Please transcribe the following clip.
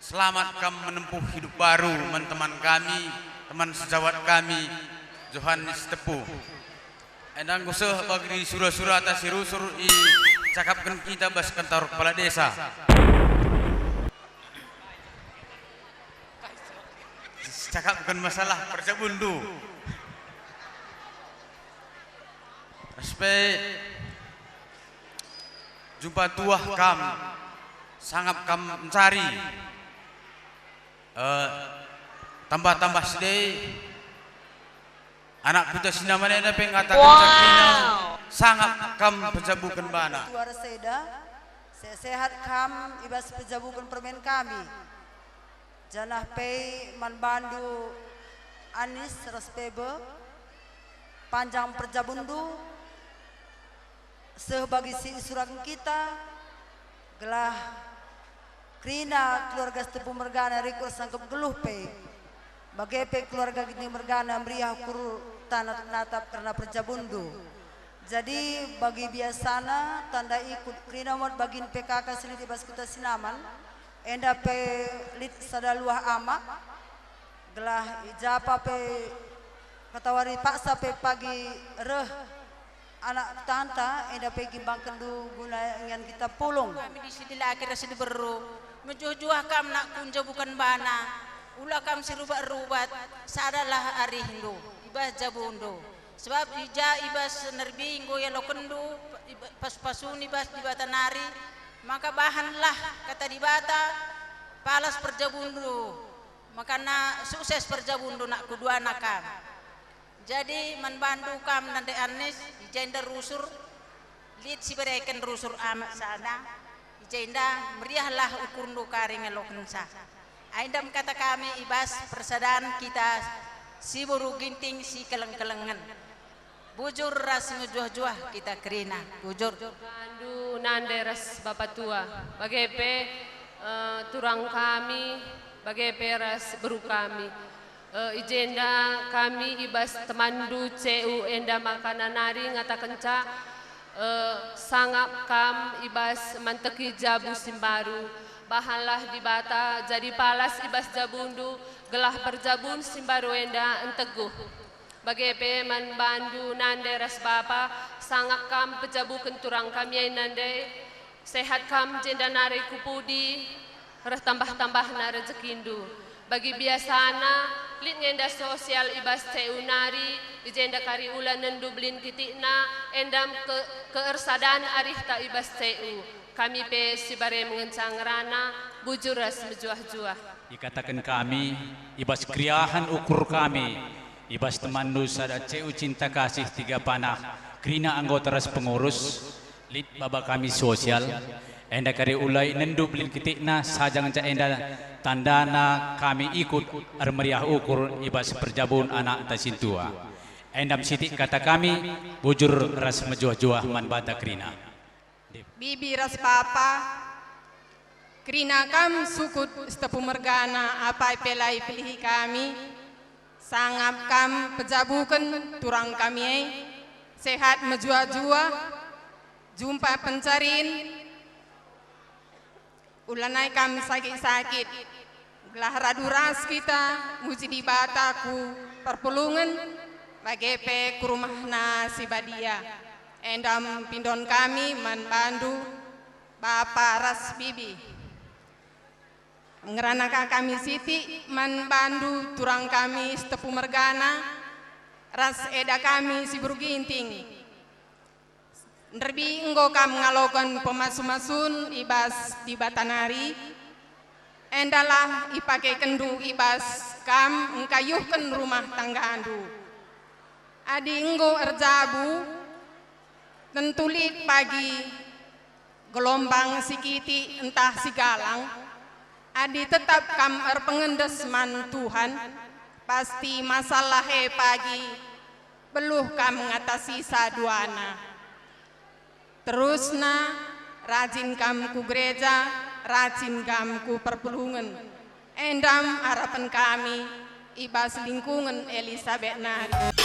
Selamat kami menempuh hidup baru, teman-teman kami, teman sejawat kami, Johannes Tepu. Endang guseh bagi surah-surah atas sirusur i cakapkan kita bas kantor kepala desa. Cakapkan masalah percabundu. Respect jumpa tuah kam sangat kam mencari tambah-tambah sedih anak kita sinamane na pengatakan cakina sangat kam pejabukan bana tuara seda sehat kam ibas pejabukan permen kami janah pei man bandu anis respebe panjang perjabundu sebagi si surang kita gelah krina keluarga Tepu Mergana rikur sangkep geluh pe bagai keluarga gini Mergana meriah kur tanah natap karena perjabundu. Jadi bagi biasana tanda ikut krina mod bagin PKK siliti bas kita sinaman enda pe lit sadaluah amak gelah ijapa pe katawari paksa pe pagi reh anak tanta enda pe gimbang kendu guna yang kita pulung kami di sini lagi rasa beru menjujuah kam nak kunja bukan bana ulah kam sirubat-rubat sadalah ari hindu ibas jabundo sebab ija ibas nerbi nggo ya lo kendu pas-pasun ibas di batanari maka bahanlah kata di bata palas perjabundo makana sukses perjabundo nak kedua nakam jadi manbandu kam nande anis ijenda rusur lid si bereken rusur amat sana ijenda meriahlah ukurndo karing elokensa aindam kata kami ibas persadaan kita si buru ginting si keleng-kelengan bujur ras ngejuah-juah kita kerina bujur bandu nande ras bapak tua bagepe turang kami bagepe ras beru kami ijenda kami ibas temandu CU enda makanan nari ngata kenca sangap kam ibas manteki jabu simbaru bahanlah di bata jadi palas ibas jabundu gelah perjabun simbaru enda enteguh bagepe man bandu nande ras bapa sangap kam pejabu kenturang kami nande sehat kam jenda nari kupudi ras tambah-tambah na rezekindu bagi biasana lid ngenda sosial ibas CU nari ijenda kari ulan nendu blin kitikna endam keersadan arih ta ibas CU kami pe sibare mengencang rana bujur ras mejuah-juah dikatakan kami ibas kriahan ukur kami ibas temandu sada CU cinta kasih tiga panah krina anggota ras pengurus lid baba kami sosial enda kari ulai nendu blin kitikna sajang ca enda tandana kami ikut armeriah ukur ibas perjabun anak tasintua endam sitik kata kami bujur ras mejuah-juah man bata krina bibi ras papa krina kam sukut Tepu Mergana apa pelai pilih kami sangap kam pejabukan turang kami sehat mejuah-juah jumpa pencarin ulanai kami sakit-sakit gelah raduras kita muji di bataku perpulungan bagepe ke rumah nasi badia endam pindon kami man bandu bapak ras bibi ngeranaka kami siti man bandu turang kami Tepu Mergana ras eda kami si burginting Nerbi enggo kam ngalokan pemasu-masun ibas di batanari endalah ipake kendu ibas kam engkayuhken rumah tangga andu adi enggo erjabu tentulit pagi gelombang sikiti entah sigalang adi tetap kam erpengendes man Tuhan pasti masalah pagi beluh kam mengatasi saduana terusna rajin kam ku gereja rajin kam ku perpulungan endam harapan kami ibas lingkungan Elizabeth Nari